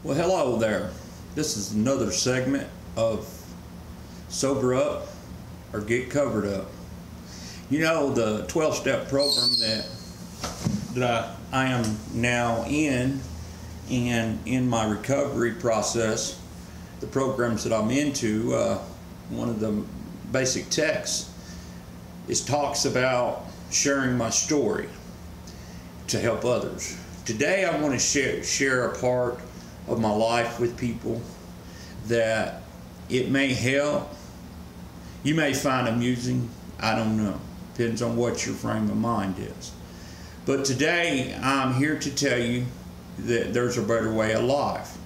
Well, hello there. This is another segment of Sober Up or Get Covered Up. You know, the 12-step program that I am now in, and in my recovery process, the programs that I'm into, one of the basic texts talks about sharing my story to help others. Today I want to share a part of my life with people that it may help. You may find amusing, I don't know. Depends on what your frame of mind is. But today I'm here to tell you that there's a better way of life.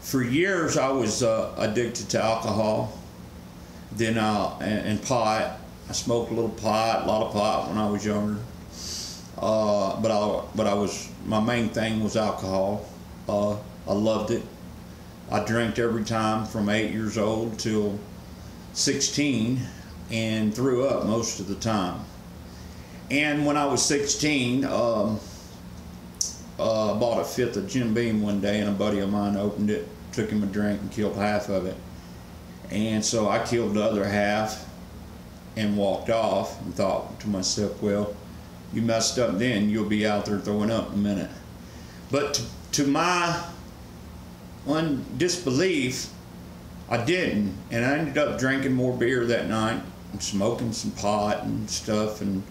For years I was addicted to alcohol, then and pot. I smoked a lot of pot when I was younger. My main thing was alcohol. I loved it. I drank every time from 8 years old till 16 and threw up most of the time. And when I was 16, bought a fifth of Jim Beam one day, and a buddy of mine opened it, took him a drink and killed half of it. And so I killed the other half and walked off and thought to myself, well, you messed up then, you'll be out there throwing up in a minute. But to my disbelief, I didn't, and I ended up drinking more beer that night and smoking some pot and stuff, and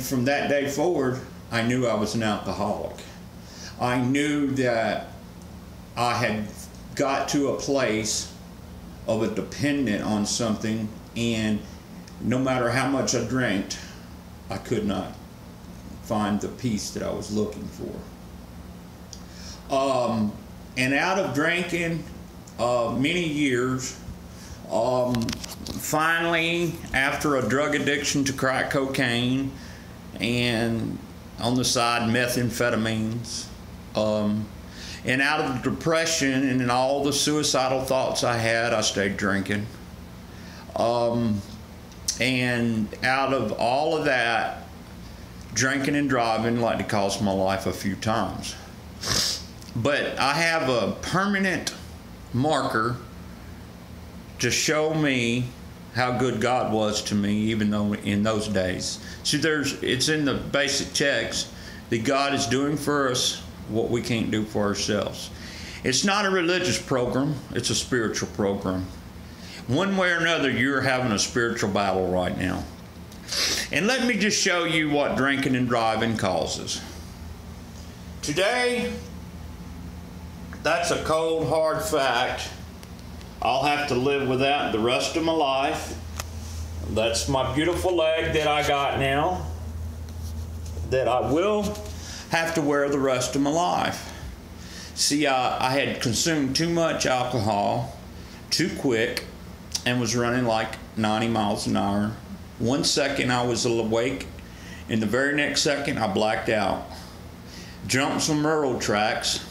from that day forward I knew I was an alcoholic. I knew that I had got to a place of a dependent on something, and no matter how much I drank, I could not find the peace that I was looking for. And out of drinking many years, finally, after a drug addiction to crack cocaine and on the side methamphetamines, and out of depression and all the suicidal thoughts I had, I stayed drinking. And out of all of that, drinking and driving like to cost my life a few times. But I have a permanent marker to show me how good God was to me, even though in those days. See, it's in the basic text that God is doing for us what we can't do for ourselves. It's not a religious program, it's a spiritual program. One way or another, you're having a spiritual battle right now. And let me just show you what drinking and driving causes. Today, that's a cold, hard fact. I'll have to live with that the rest of my life. That's my beautiful leg that I got now, that I will have to wear the rest of my life. See, I had consumed too much alcohol too quick and was running like 90 miles an hour. 1 second I was awake, and the very next second I blacked out. Jumped some railroad tracks,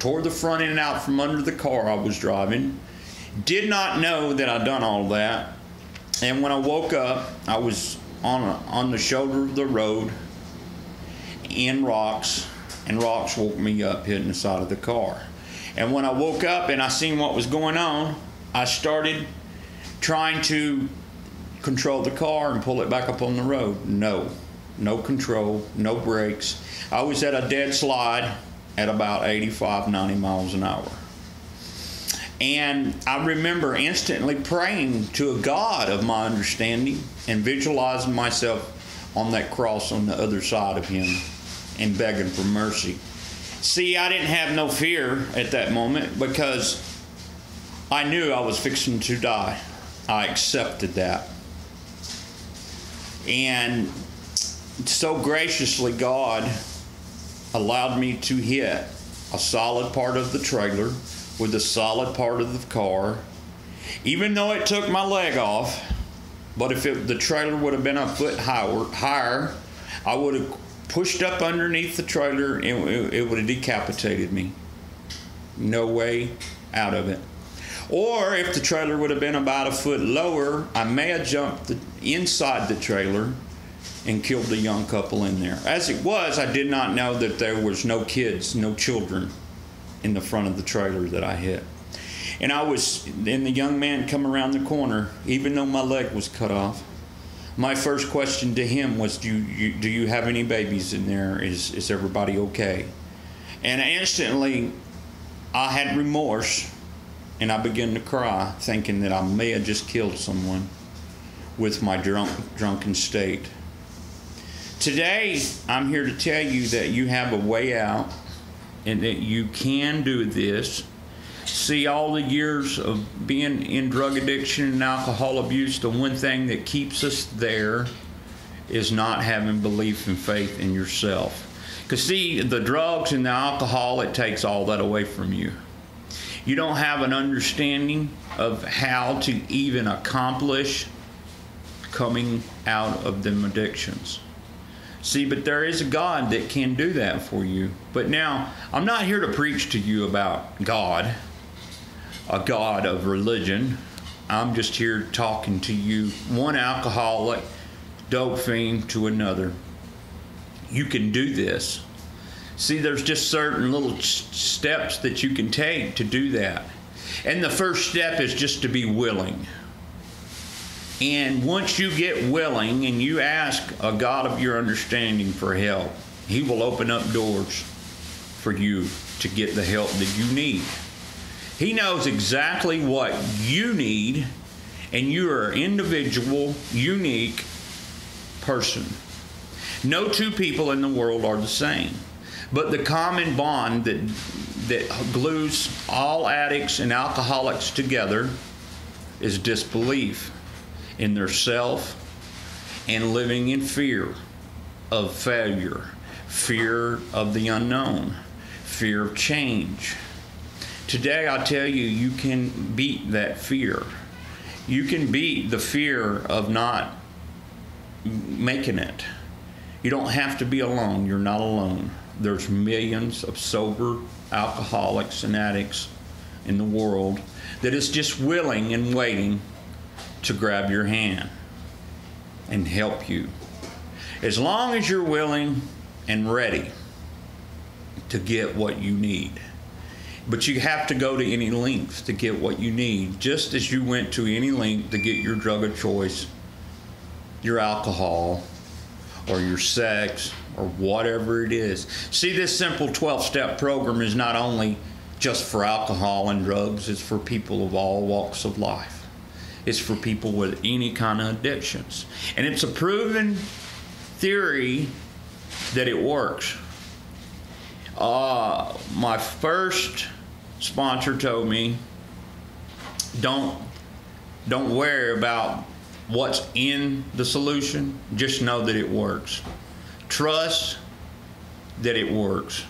tore the front end out from under the car I was driving. Did not know that I'd done all that. And when I woke up, I was on the shoulder of the road in rocks, and rocks woke me up hitting the side of the car. And when I woke up and I seen what was going on, I started trying to control the car and pull it back up on the road. No control, no brakes. I was at a dead slide at about 85, 90 miles an hour. And I remember instantly praying to a God of my understanding and visualizing myself on that cross on the other side of him and begging for mercy. See, I didn't have no fear at that moment because I knew I was fixing to die. I accepted that. And so graciously, God allowed me to hit a solid part of the trailer with a solid part of the car, even though it took my leg off. But if the trailer would have been a foot higher, I would have pushed up underneath the trailer and it would have decapitated me. No way out of it. Or if the trailer would have been about a foot lower, I may have jumped inside the trailer and killed the young couple in there. As it was, I did not know that there was no kids, no children in the front of the trailer that I hit. And the young man come around the corner, even though my leg was cut off. My first question to him was, do you have any babies in there? Is everybody okay? And instantly, I had remorse, and I began to cry, thinking that I may have just killed someone with my drunken state. Today, I'm here to tell you that you have a way out, and that you can do this. See, all the years of being in drug addiction and alcohol abuse, the one thing that keeps us there is not having belief and faith in yourself. Because see, the drugs and the alcohol, it takes all that away from you. You don't have an understanding of how to even accomplish coming out of them addictions. See, but there is a God that can do that for you. But now, I'm not here to preach to you about God, a God of religion. I'm just here talking to you, one alcoholic, dope fiend to another. You can do this. See, there's just certain little steps that you can take to do that. And the first step is just to be willing. And once you get willing and you ask a God of your understanding for help, He will open up doors for you to get the help that you need. He knows exactly what you need, and you are an individual, unique person. No two people in the world are the same. But the common bond that glues all addicts and alcoholics together is disbelief in their self and living in fear of failure, fear of the unknown, fear of change. Today, I tell you, you can beat that fear. You can beat the fear of not making it. You don't have to be alone. You're not alone. There's millions of sober alcoholics and addicts in the world that is just willing and waiting to grab your hand and help you. As long as you're willing and ready to get what you need. But you have to go to any length to get what you need, just as you went to any length to get your drug of choice, your alcohol, or your sex, or whatever it is. See, this simple 12-step program is not only just for alcohol and drugs, it's for people of all walks of life. It's for people with any kind of addictions. And it's a proven theory that it works. My first sponsor told me, don't worry about what's in the solution, just know that it works. Trust that it works,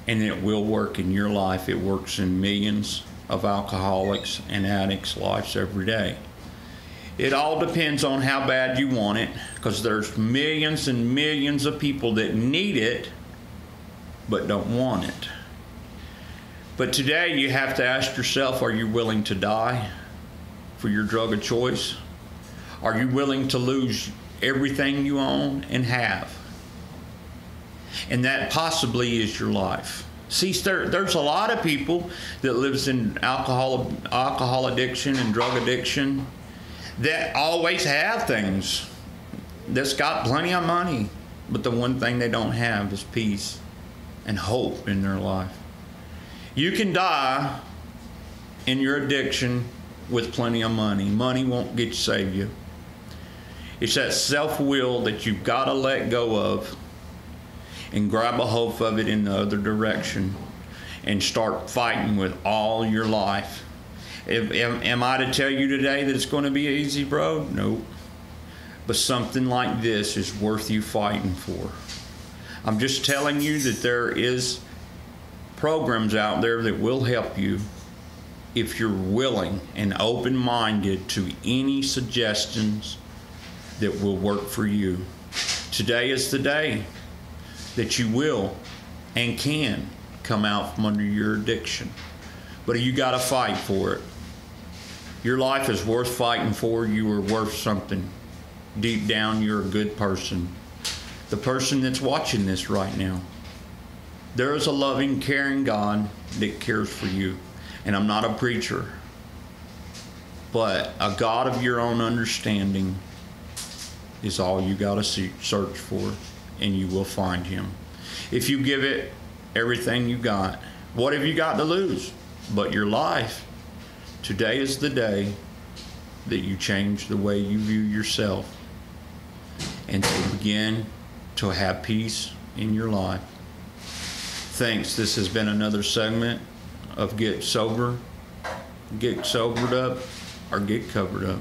and it will work in your life. It works in millions of alcoholics and addicts' lives every day. It all depends on how bad you want it, because there's millions and millions of people that need it but don't want it. But today you have to ask yourself, are you willing to die for your drug of choice? Are you willing to lose everything you own and have? And that possibly is your life. See, there's a lot of people that lives in alcohol addiction and drug addiction that always have things, that's got plenty of money, but the one thing they don't have is peace and hope in their life. You can die in your addiction with plenty of money. Money won't save you. It's that self-will that you've got to let go of and grab a hold of it in the other direction and start fighting with all your life. Am I to tell you today that it's going to be an easy road? Nope. But something like this is worth you fighting for. I'm just telling you that there is programs out there that will help you if you're willing and open-minded to any suggestions that will work for you. Today is the day that you will and can come out from under your addiction. But you got to fight for it. Your life is worth fighting for. You are worth something. Deep down, you're a good person. The person that's watching this right now. There is a loving, caring God that cares for you. And I'm not a preacher, but a God of your own understanding is all you got to search for, and you will find him. If you give it everything you got, what have you got to lose but your life? Today is the day that you change the way you view yourself and to begin to have peace in your life. Thanks. This has been another segment of Get Sober, Get Sobered Up, or Get Covered Up.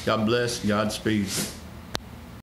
God bless. Godspeed.